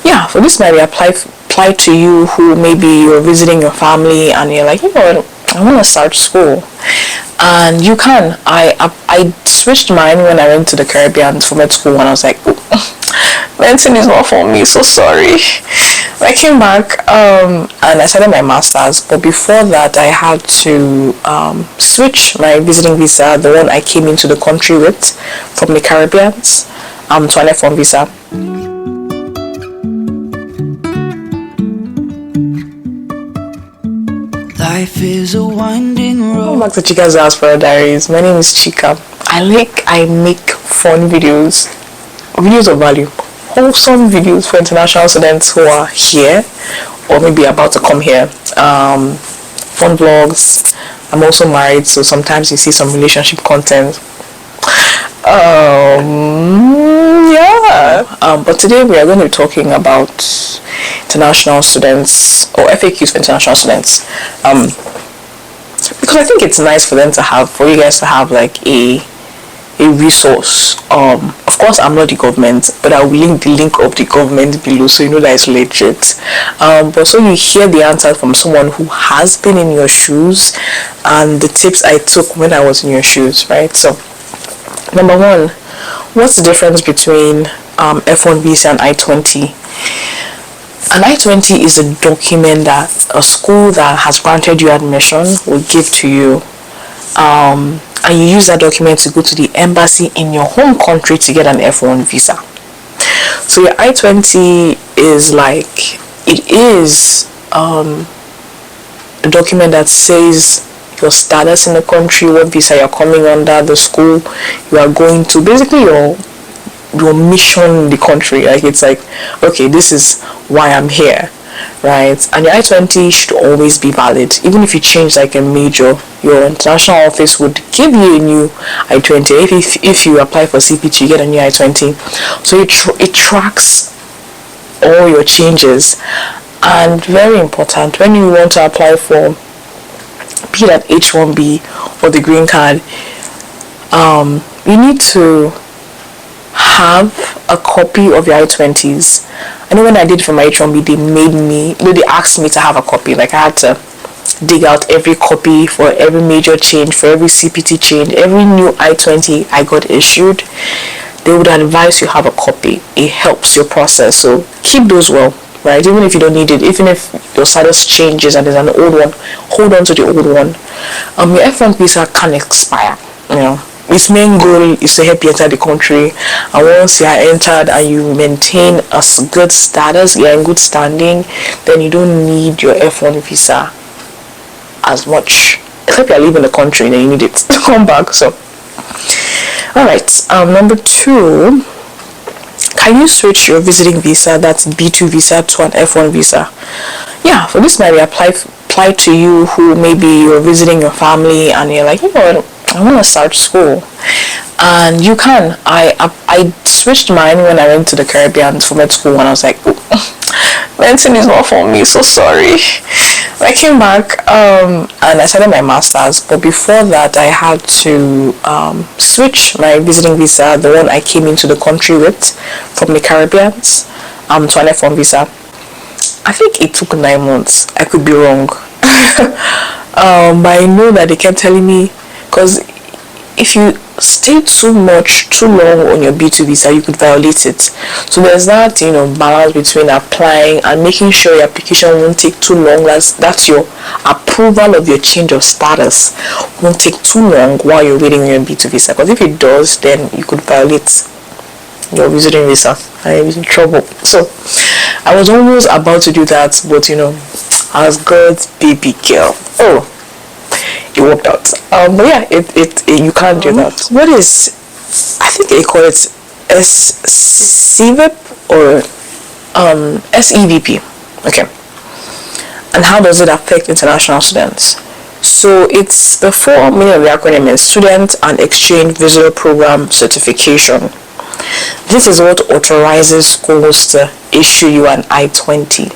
Yeah, for this might apply to you who maybe you're visiting your family and you're like, I want to start school. And you can. I switched mine when I went to the Caribbean for med school, and I was like, medicine is not for me, so sorry. I came back and I started my master's, but before that I had to switch my visiting visa, the one I came into the country with from the Caribbeans, to an F1 visa. Life is a winding road. Welcome back to Chika's Diaspora Diaries. My name is Chika. I make fun videos of value, wholesome videos for international students who are here or maybe about to come here. Fun vlogs. I'm also married, so sometimes you see some relationship content. But today we are going to be talking about international students, or FAQs for international students, because I think it's nice for you guys to have like a resource. Of course I'm not the government, but I will link the link of the government below so you know that it's legit. But so you hear the answer from someone who has been in your shoes and the tips I took when I was in your shoes, right? So number one, what's the difference between F1 visa and I-20? An I-20 is a document that a school that has granted you admission will give to you, and you use that document to go to the embassy in your home country to get an F1 visa. So your I-20 is a document that says your status in the country, what visa you're coming under, the school you are going to, basically your mission in the country. Like, it's like, okay, this is why I'm here, right? And your I-20 should always be valid. Even if you change like a major, your international office would give you a new I-20. If you apply for CPT, you get a new I-20. So it tracks all your changes. And very important, when you want to apply for be that H1B or the green card, you need to have a copy of your I-20s. I know when I did for my H1B, they asked me to have a copy. Like, I had to dig out every copy for every major change, for every CPT change, every new I-20 I got issued. They would advise you have a copy. It helps your process, so keep those well, right? Even if you don't need it, even if your status changes and there's an old one, hold on to the old one. Your F1 visa can expire, Its main goal is to help you enter the country, and once you are entered and you maintain a good status, you're in good standing, then you don't need your F1 visa as much. Except you're leaving the country, then you need it to come back. So, alright, number two, can you switch your visiting visa, that's B2 visa, to an F1 visa? Yeah, for this might apply to you who maybe you're visiting your family and you're like, I want to start school. And you can. I switched mine when I went to the Caribbean for med school, and I was like, medicine is not for me, so sorry. I came back and I started my master's, but before that I had to switch my visiting visa, the one I came into the country with from the Caribbeans, to an F1 visa. I think it took 9 months. I could be wrong. But I know that they kept telling me, because if you stay too long on your B2 visa, you could violate it. So there's that balance between applying and making sure your application won't take too long. That's your approval of your change of status won't take too long while you're waiting on your B2 visa, because if it does, then you could violate your visiting visa and you're in trouble. So I was almost about to do that, but I was God's baby girl. It worked out. But yeah, you can't do that. What is, I think they call it SEVP or SEVP. Okay. And how does it affect international students? So it's the full meaning of the acronym is Student and Exchange Visitor Program Certification. This is what authorizes schools to issue you an I-20.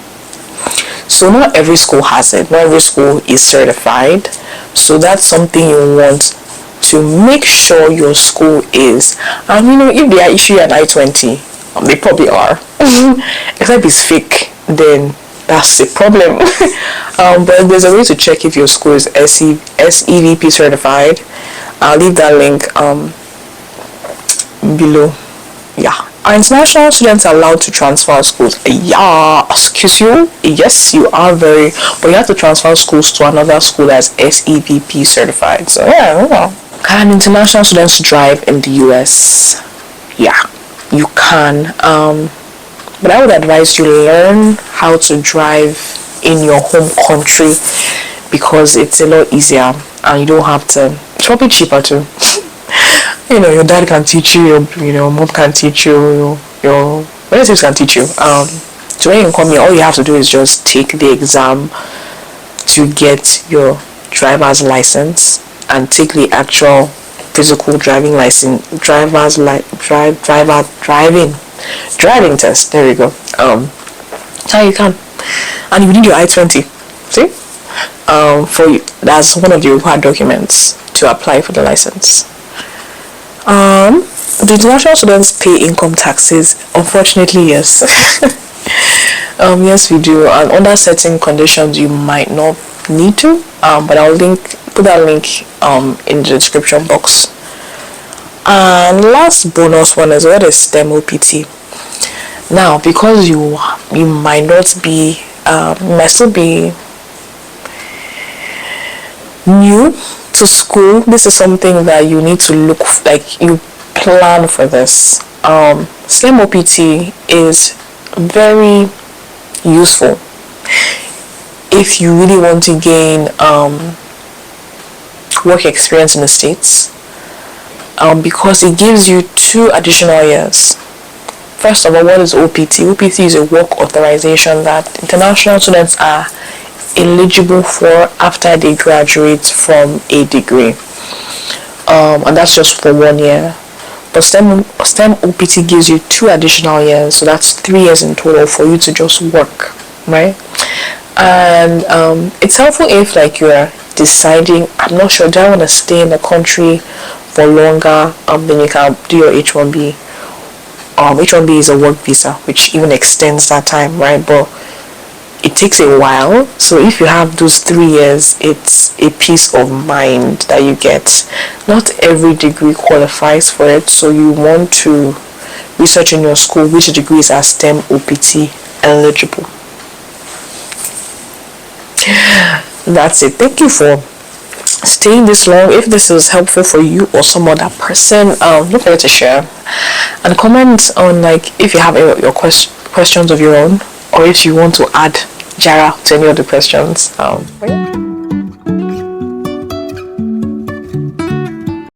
So not every school has it. Not every school is certified. So that's something you want to make sure your school is. And if they are issuing an I-20, They probably are. Except it's fake, then that's a problem. But there's a way to check if your school is SEVP certified. I'll leave that link below. Yeah. Are international students allowed to transfer schools? Yeah, excuse you. Yes, you are but you have to transfer schools to another school that's SEVP certified. So yeah. Can international students drive in the US? Yeah, you can. But I would advise you learn how to drive in your home country because it's a lot easier and you don't have to. It's probably cheaper too. Your dad can teach you, your mom can teach you, your relatives can teach you. So when you come here, all you have to do is just take the exam to get your driver's license and take the actual physical driving license, driving test. There you go. So you can, and you need your I-20. See, for you, that's one of the required documents to apply for the license. Do international students pay income taxes? Unfortunately, yes. Yes, we do. And under certain conditions, you might not need to. But I'll put that link in the description box. And last bonus one is what is STEM OPT. Now, because you might not be, you might still be new to school, this is something that you need to look like you plan for this. STEM OPT is very useful if you really want to gain work experience in the States, because it gives you 2 additional years. First of all, what is OPT? OPT is a work authorization that international students are eligible for after they graduate from a degree, and that's just for 1 year. But STEM OPT gives you 2 additional years, so that's 3 years in total for you to just work, right? And it's helpful if you're deciding, I'm not sure, do I want to stay in the country for longer? Then you can do your H1B. H1B is a work visa, which even extends that time, right? But it takes a while, so if you have those 3 years, it's a peace of mind that you get. Not every degree qualifies for it, so you want to research in your school which degrees are STEM OPT eligible. That's it. Thank you for staying this long. If this is helpful for you or some other person, don't forget to share and comment on if you have your questions of your own, or if you want to add Jara to any of the questions.